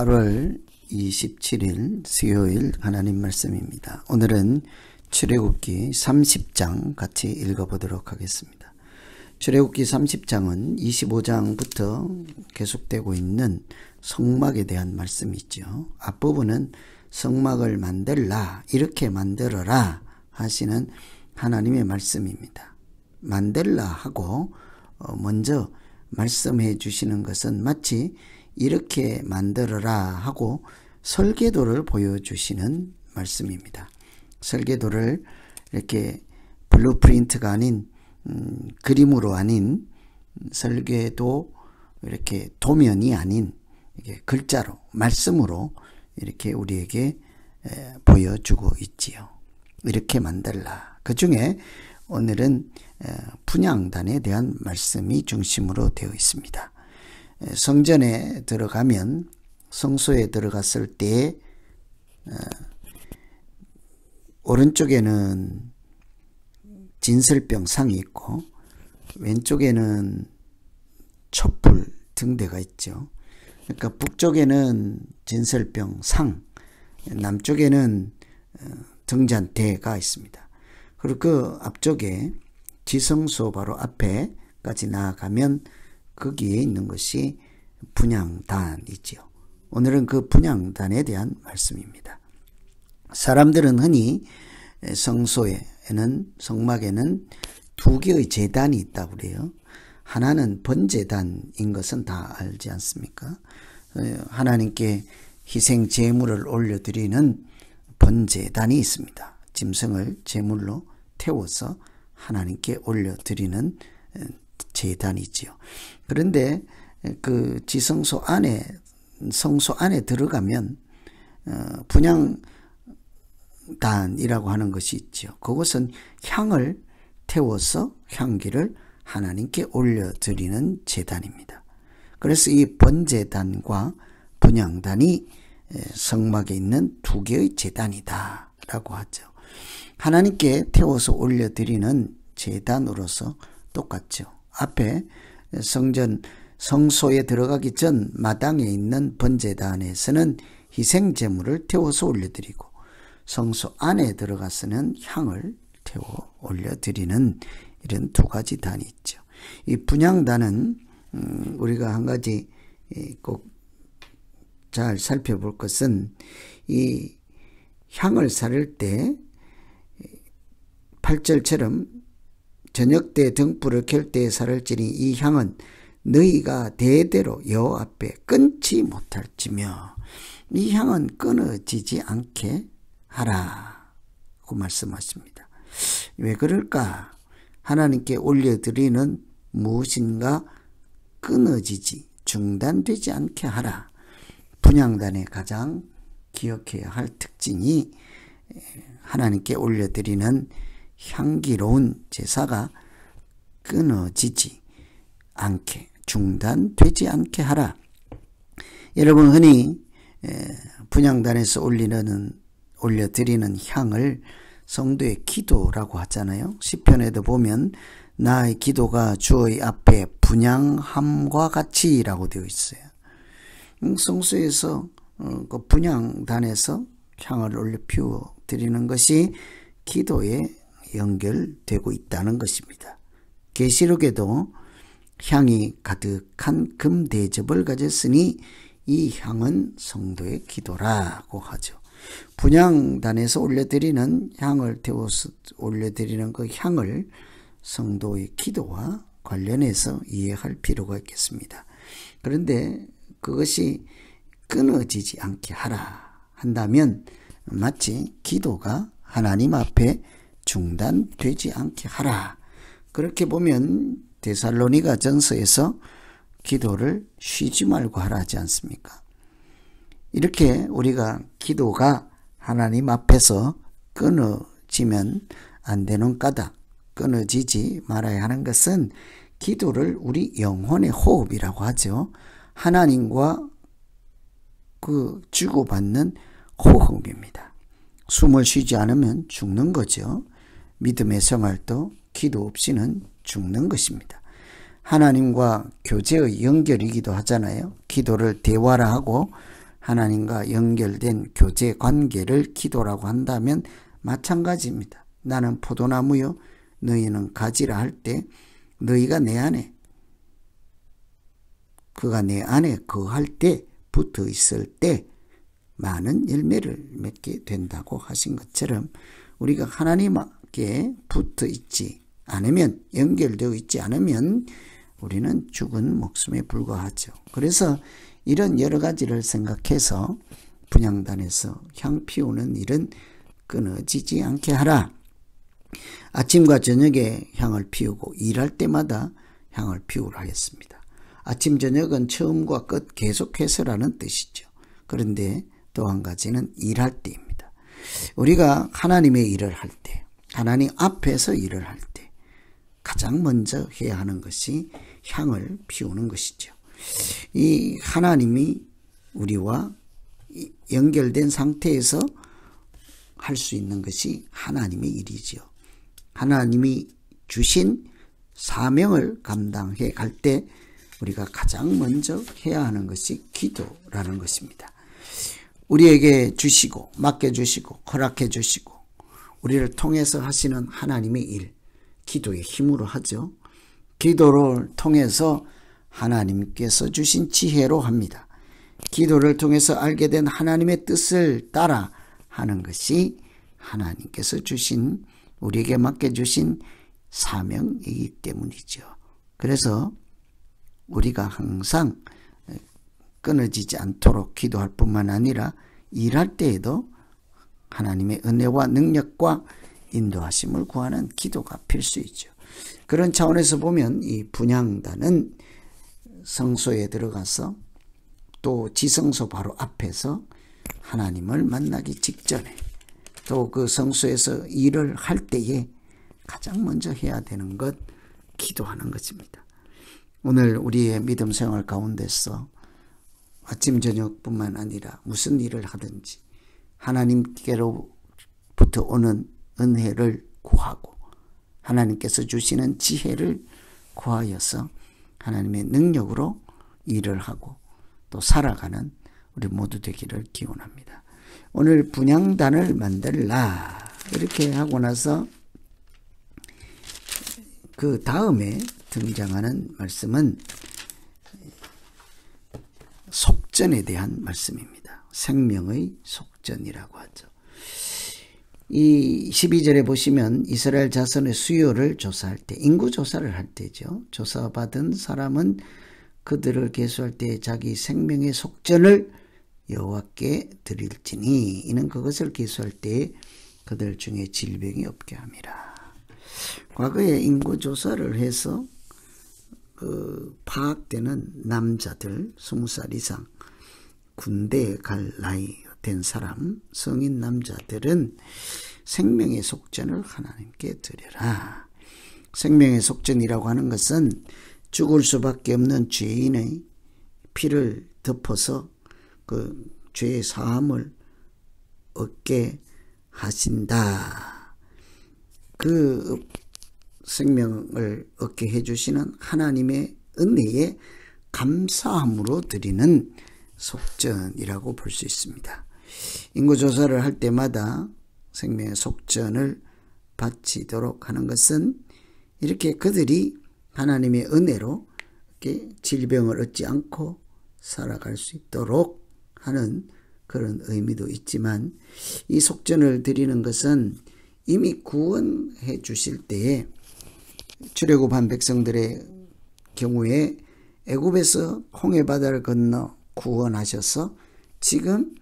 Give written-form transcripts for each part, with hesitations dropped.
8월 27일 수요일 하나님 말씀입니다. 오늘은 출애굽기 30장 같이 읽어보도록 하겠습니다. 출애굽기 30장은 25장부터 계속되고 있는 성막에 대한 말씀이죠. 앞부분은 성막을 만들라, 이렇게 만들어라 하시는 하나님의 말씀입니다. 만들라 하고 먼저 말씀해 주시는 것은 마치 이렇게 만들어라 하고 설계도를 보여주시는 말씀입니다. 설계도를 이렇게 블루프린트가 아닌 그림으로 아닌 설계도 이렇게 도면이 아닌 이렇게 글자로 말씀으로 이렇게 우리에게 보여주고 있지요. 이렇게 만들라. 그 중에 오늘은 분향단에 대한 말씀이 중심으로 되어 있습니다. 성전에 들어가면 성소에 들어갔을 때 오른쪽에는 진설병 상이 있고 왼쪽에는 촛불 등대가 있죠. 그러니까 북쪽에는 진설병 상, 남쪽에는 등잔대가 있습니다. 그리고 그 앞쪽에 지성소 바로 앞에까지 나아가면 거기에 있는 것이 분향단이지요. 오늘은 그 분향단에 대한 말씀입니다. 사람들은 흔히 성소에는, 성막에는 두 개의 제단이 있다고 그래요. 하나는 번제단인 것은 다 알지 않습니까? 하나님께 희생 제물을 올려드리는 번제단이 있습니다. 짐승을 제물로 태워서 하나님께 올려드리는 제단이지요. 그런데 그 지성소 안에, 성소 안에 들어가면 분향단이라고 하는 것이 있죠. 그것은 향을 태워서 향기를 하나님께 올려드리는 제단입니다. 그래서 이 번제단과 분향단이 성막에 있는 두 개의 제단이다 라고 하죠. 하나님께 태워서 올려드리는 제단으로서 똑같죠. 앞에 성소에 들어가기 전 마당에 있는 번제단에서는 희생제물을 태워서 올려드리고 성소 안에 들어가서는 향을 태워 올려드리는 이런 두 가지 단이 있죠. 이 분향단은 우리가 한 가지 꼭 잘 살펴볼 것은 이 향을 사를 때 8절처럼 저녁 때 등불을 켤 때에 사를지니 이 향은 너희가 대대로 여호와 앞에 끊지 못할지며 이 향은 끊어지지 않게 하라고 말씀하십니다. 왜 그럴까? 하나님께 올려드리는 무엇인가 끊어지지, 중단되지 않게 하라. 분향단의 가장 기억해야 할 특징이 하나님께 올려드리는 향기로운 제사가 끊어지지 않게, 중단되지 않게 하라. 여러분 흔히 분향단에서 올려드리는 향을 성도의 기도라고 하잖아요. 시편에도 보면 나의 기도가 주의 앞에 분향함과 같이 라고 되어 있어요. 성소에서 그 분향단에서 향을 올려 피워 드리는 것이 기도에 연결되고 있다는 것입니다. 계시록에도 향이 가득한 금 대접을 가졌으니 이 향은 성도의 기도라고 하죠. 분향단에서 올려드리는 향을 태워서 올려드리는 그 향을 성도의 기도와 관련해서 이해할 필요가 있겠습니다. 그런데 그것이 끊어지지 않게 하라 한다면 마치 기도가 하나님 앞에 중단되지 않게 하라. 그렇게 보면 데살로니가 전서에서 기도를 쉬지 말고 하라 하지 않습니까? 이렇게 우리가 기도가 하나님 앞에서 끊어지면 안 되는 까닭, 끊어지지 말아야 하는 것은 기도를 우리 영혼의 호흡이라고 하죠. 하나님과 그 주고받는 호흡입니다. 숨을 쉬지 않으면 죽는 거죠. 믿음의 생활도 기도 없이는 죽는 것입니다. 하나님과 교제의 연결이기도 하잖아요. 기도를 대화라 하고 하나님과 연결된 교제 관계를 기도라고 한다면 마찬가지입니다. 나는 포도나무요 너희는 가지라 할 때 너희가 내 안에 그가 내 안에 거할 때 붙어 있을 때 많은 열매를 맺게 된다고 하신 것처럼 우리가 하나님께 붙어 있지 않으면 연결되어 있지 않으면 우리는 죽은 목숨에 불과하죠. 그래서 이런 여러 가지를 생각해서 분향단에서 향 피우는 일은 끊어지지 않게 하라. 아침과 저녁에 향을 피우고 일할 때마다 향을 피우라 했습니다. 아침 저녁은 처음과 끝 계속해서라는 뜻이죠. 그런데 또 한 가지는 일할 때입니다. 우리가 하나님의 일을 할 때, 하나님 앞에서 일을 할 때 가장 먼저 해야 하는 것이 향을 피우는 것이죠. 이 하나님이 우리와 연결된 상태에서 할 수 있는 것이 하나님의 일이죠. 하나님이 주신 사명을 감당해 갈 때 우리가 가장 먼저 해야 하는 것이 기도라는 것입니다. 우리에게 주시고 맡겨주시고 허락해 주시고 우리를 통해서 하시는 하나님의 일, 기도의 힘으로 하죠. 기도를 통해서 하나님께서 주신 지혜로 합니다. 기도를 통해서 알게 된 하나님의 뜻을 따라 하는 것이 하나님께서 주신 우리에게 맡겨주신 사명이기 때문이죠. 그래서 우리가 항상 끊어지지 않도록 기도할 뿐만 아니라 일할 때에도 하나님의 은혜와 능력과 인도하심을 구하는 기도가 필수이죠. 그런 차원에서 보면 이 분향단은 성소에 들어가서 또 지성소 바로 앞에서 하나님을 만나기 직전에 또 그 성소에서 일을 할 때에 가장 먼저 해야 되는 것 기도하는 것입니다. 오늘 우리의 믿음 생활 가운데서 아침 저녁뿐만 아니라 무슨 일을 하든지 하나님께로부터 오는 은혜를 구하고 하나님께서 주시는 지혜를 구하여서 하나님의 능력으로 일을 하고 또 살아가는 우리 모두 되기를 기원합니다. 오늘 분향단을 만들라 이렇게 하고 나서 그 다음에 등장하는 말씀은 속전에 대한 말씀입니다. 생명의 속전이라고 하죠. 이 12절에 보시면 이스라엘 자손의 수요를 조사할 때, 인구 조사를 할 때죠. 조사받은 사람은 그들을 계수할 때 자기 생명의 속전을 여호와께 드릴지니 이는 그것을 계수할 때 그들 중에 질병이 없게 함이라. 과거에 인구 조사를 해서 파악되는 남자들 20살 이상 군대에 갈 나이 된 사람 성인 남자들은 생명의 속전을 하나님께 드려라. 생명의 속전이라고 하는 것은 죽을 수밖에 없는 죄인의 피를 덮어서 그 죄의 사함을 얻게 하신다. 그 생명을 얻게 해주시는 하나님의 은혜에 감사함으로 드리는 속전이라고 볼 수 있습니다. 인구조사를 할 때마다 생명의 속전을 바치도록 하는 것은 이렇게 그들이 하나님의 은혜로 이렇게 질병을 얻지 않고 살아갈 수 있도록 하는 그런 의미도 있지만 이 속전을 드리는 것은 이미 구원해 주실 때에 출애굽한 백성들의 경우에 애굽에서 홍해 바다를 건너 구원하셔서 지금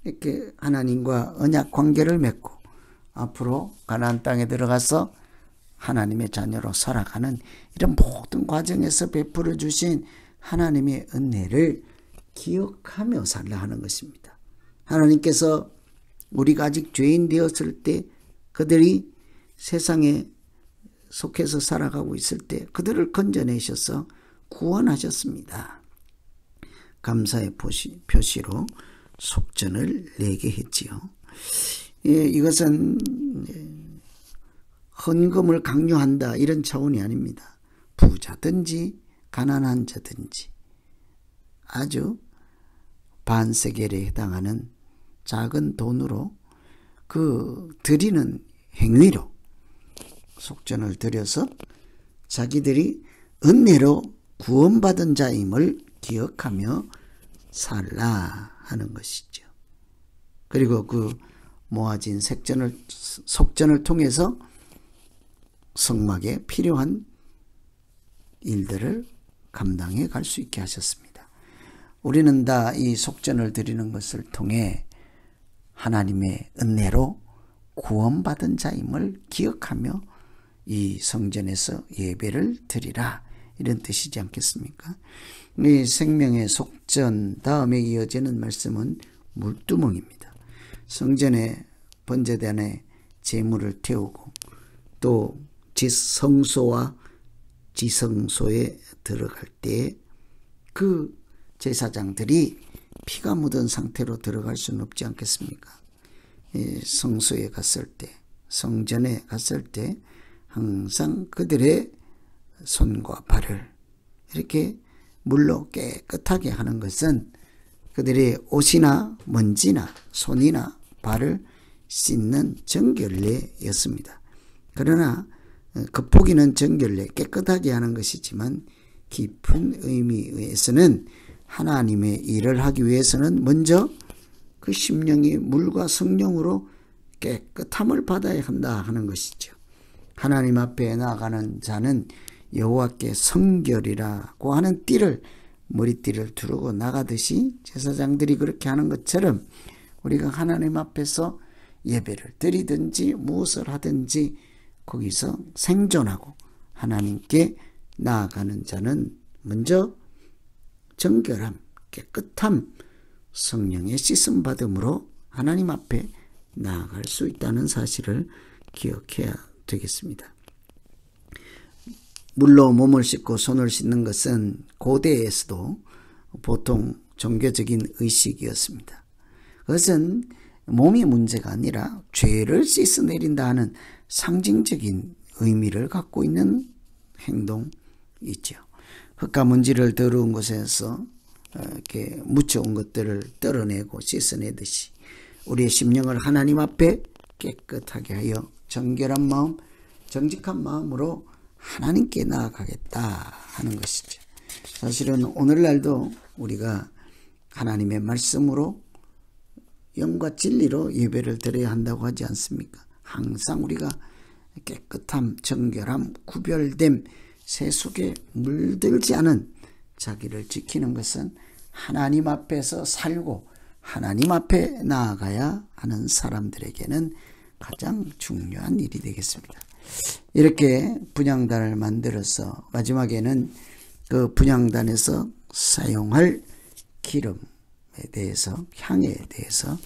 이렇게 하나님과 언약 관계를 맺고 앞으로 가나안 땅에 들어가서 하나님의 자녀로 살아가는 이런 모든 과정에서 베풀어 주신 하나님의 은혜를 기억하며 살라 하는 것입니다. 하나님께서 우리가 아직 죄인 되었을 때 그들이 세상에 속해서 살아가고 있을 때 그들을 건져내셔서 구원하셨습니다. 감사의 표시로 속전을 내게 했지요. 이것은 헌금을 강요한다 이런 차원이 아닙니다. 부자든지 가난한 자든지 아주 반세겔에 해당하는 작은 돈으로 그 드리는 행위로 속전을 드려서 자기들이 은혜로 구원받은 자임을 기억하며 살라 하는 것이죠. 그리고 그 모아진 속전을 통해서 성막에 필요한 일들을 감당해 갈 수 있게 하셨습니다. 우리는 다 이 속전을 드리는 것을 통해 하나님의 은혜로 구원받은 자임을 기억하며 이 성전에서 예배를 드리라, 이런 뜻이지 않겠습니까? 이 생명의 속전 다음에 이어지는 말씀은 물두멍입니다. 성전의 번제단에 제물을 태우고 또 성소와 지성소에 들어갈 때 그 제사장들이 피가 묻은 상태로 들어갈 수는 없지 않겠습니까? 성소에 갔을 때, 성전에 갔을 때 항상 그들의 손과 발을 이렇게 물로 깨끗하게 하는 것은 그들의 옷이나 먼지나 손이나 발을 씻는 정결례였습니다. 그러나 겉보기는 정결례, 깨끗하게 하는 것이지만 깊은 의미에서는 하나님의 일을 하기 위해서는 먼저 그 심령이 물과 성령으로 깨끗함을 받아야 한다 하는 것이죠. 하나님 앞에 나아가는 자는 여호와께 성결이라고 하는 띠를, 머리띠를 두르고 나가듯이 제사장들이 그렇게 하는 것처럼 우리가 하나님 앞에서 예배를 드리든지 무엇을 하든지 거기서 생존하고 하나님께 나아가는 자는 먼저 정결함, 깨끗함, 성령의 씻음 받음으로 하나님 앞에 나아갈 수 있다는 사실을 기억해야 되겠습니다. 물로 몸을 씻고 손을 씻는 것은 고대에서도 보통 종교적인 의식이었습니다. 그것은 몸의 문제가 아니라 죄를 씻어내린다 하는 상징적인 의미를 갖고 있는 행동이죠. 흙과 먼지를 더러운 곳에서 이렇게 묻혀온 것들을 떨어내고 씻어내듯이 우리의 심령을 하나님 앞에 깨끗하게 하여 정결한 마음, 정직한 마음으로 하나님께 나아가겠다 하는 것이죠. 사실은 오늘날도 우리가 하나님의 말씀으로 영과 진리로 예배를 드려야 한다고 하지 않습니까? 항상 우리가 깨끗함, 정결함, 구별됨, 세속에 물들지 않은 자기를 지키는 것은 하나님 앞에서 살고 하나님 앞에 나아가야 하는 사람들에게는 가장 중요한 일이 되겠습니다. 이렇게 분향단을 만들어서 마지막에는 그 분향단에서 사용할 기름에 대해서, 향에 대해서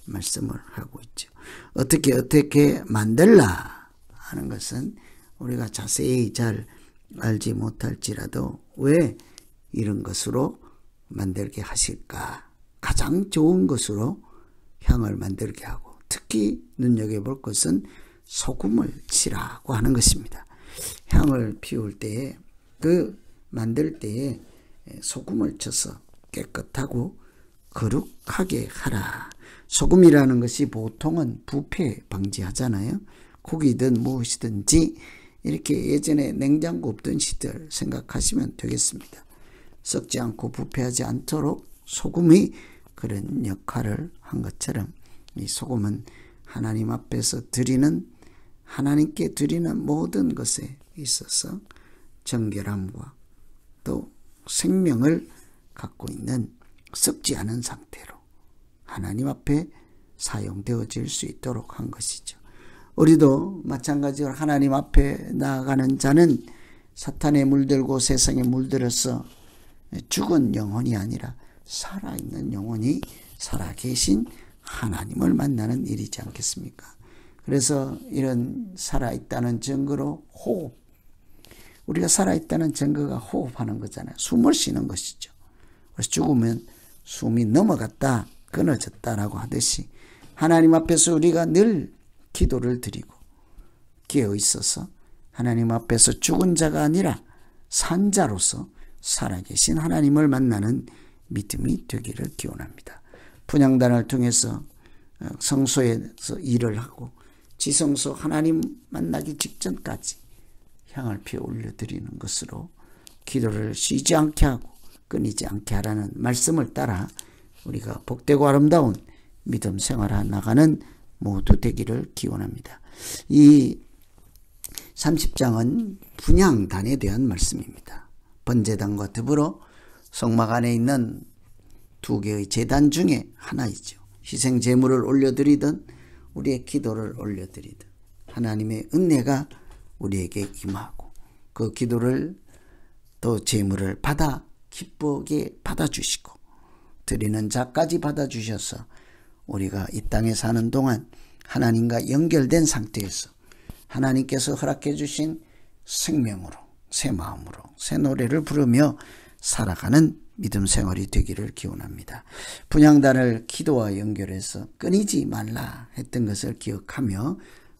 말씀을 하고 있죠. 어떻게 만들라 하는 것은 우리가 자세히 잘 알지 못할지라도 왜 이런 것으로 만들게 하실까? 가장 좋은 것으로 향을 만들게 하고 특히 눈여겨볼 것은 소금을 치라고 하는 것입니다. 향을 피울 때에 만들 때에 소금을 쳐서 깨끗하고 거룩하게 하라. 소금이라는 것이 보통은 부패 방지하잖아요. 고기든 무엇이든지 이렇게 예전에 냉장고 없던 시절 생각하시면 되겠습니다. 썩지 않고 부패하지 않도록 소금이 그런 역할을 한 것처럼 이 소금은 하나님 앞에서 하나님께 드리는 모든 것에 있어서 정결함과 또 생명을 갖고 있는 썩지 않은 상태로 하나님 앞에 사용되어질 수 있도록 한 것이죠. 우리도 마찬가지로 하나님 앞에 나아가는 자는 사탄에 물들고 세상에 물들어서 죽은 영혼이 아니라 살아있는 영혼이 살아계신 하나님을 만나는 일이지 않겠습니까? 그래서 이런 살아있다는 증거로 호흡, 우리가 살아있다는 증거가 호흡하는 거잖아요. 숨을 쉬는 것이죠. 그래서 죽으면 숨이 넘어갔다, 끊어졌다라고 하듯이 하나님 앞에서 우리가 늘 기도를 드리고 깨어 있어서 하나님 앞에서 죽은 자가 아니라 산 자로서 살아계신 하나님을 만나는 믿음이 되기를 기원합니다. 분향단을 통해서 성소에서 일을 하고 지성소 하나님 만나기 직전까지 향을 피워 올려드리는 것으로 기도를 쉬지 않게 하고 끊이지 않게 하라는 말씀을 따라 우리가 복되고 아름다운 믿음 생활하 나가는 모두 되기를 기원합니다. 이 30장은 분향단에 대한 말씀입니다. 번제단과 더불어 성막 안에 있는 두 개의 제단 중에 하나이죠. 희생 제물을 올려드리든 우리의 기도를 올려드리든 하나님의 은혜가 우리에게 임하고 그 기도를 또 제물을 받아 기쁘게 받아주시고 드리는 자까지 받아주셔서 우리가 이 땅에 사는 동안 하나님과 연결된 상태에서 하나님께서 허락해 주신 생명으로 새 마음으로 새 노래를 부르며 살아가는 믿음 생활이 되기를 기원합니다. 분향단을 기도와 연결해서 끊이지 말라 했던 것을 기억하며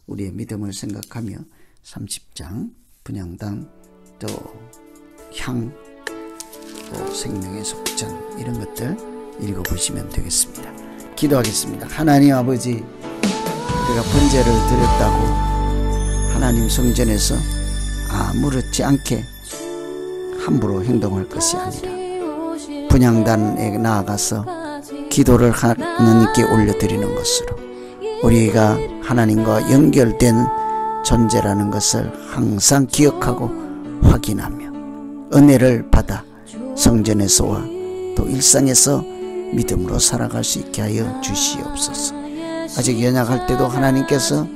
우리의 믿음을 생각하며 30장 분향단 또 향 또 생명의 속전 이런 것들 읽어보시면 되겠습니다. 기도하겠습니다. 하나님 아버지, 우리가 번제를 드렸다고 하나님 성전에서 아무렇지 않게 함부로 행동할 것이 아니라 분향단에 나아가서 기도를 하나님께 올려드리는 것으로 우리가 하나님과 연결된 존재라는 것을 항상 기억하고 확인하며 은혜를 받아 성전에서와 또 일상에서 믿음으로 살아갈 수 있게 하여 주시옵소서. 아직 연약할 때도 하나님께서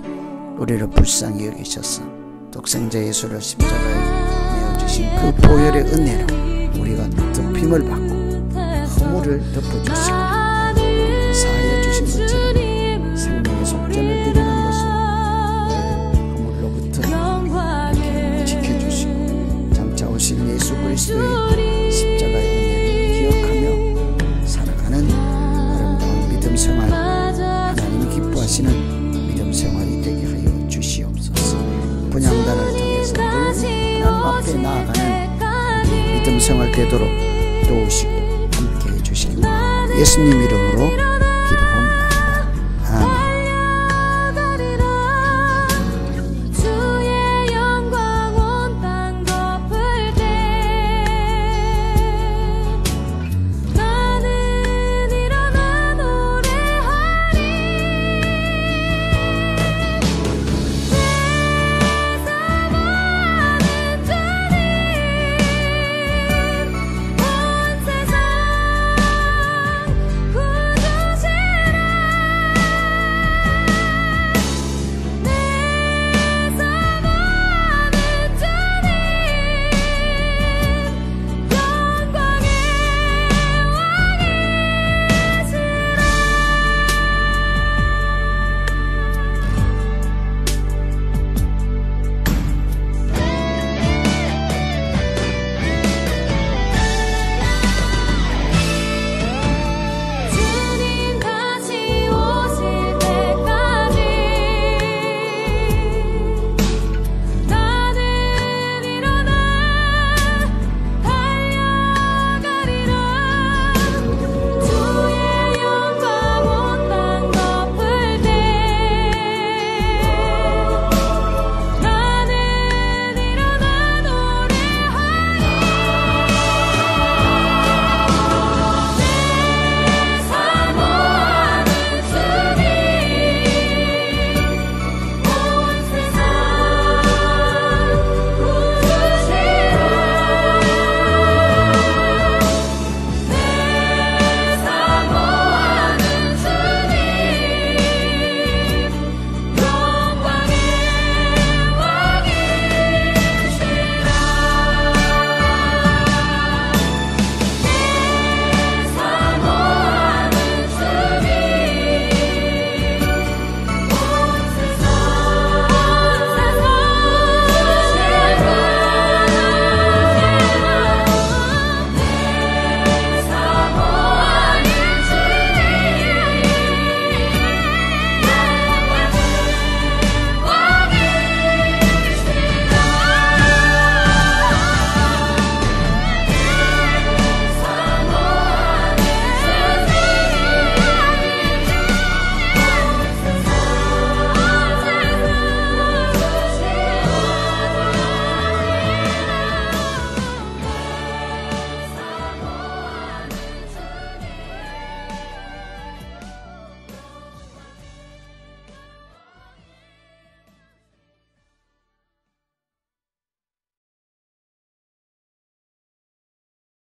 우리를 불쌍히 여기셔서 독생자 예수를 십자가에 내어주신 그 보혈의 은혜로 우리가 덮임을 받고 허물을 덮어주시고 우리를 사하여 주신 것처럼 생명의 속전을 드리는 것으로 허물로부터 지켜주시고 장차 오실 예수 그리스도의 십자가의 은혜를 기억하며 살아가는 아름다운 믿음 생활, 하나님이 기뻐하시는 믿음 생활이 되게 하여 주시옵소서. 분향단을 통해서 늘 하나님 앞에 나아가는 믿음 생활 되도록 도우시고 함께해 주시기 바랍니다. 예수님 이름으로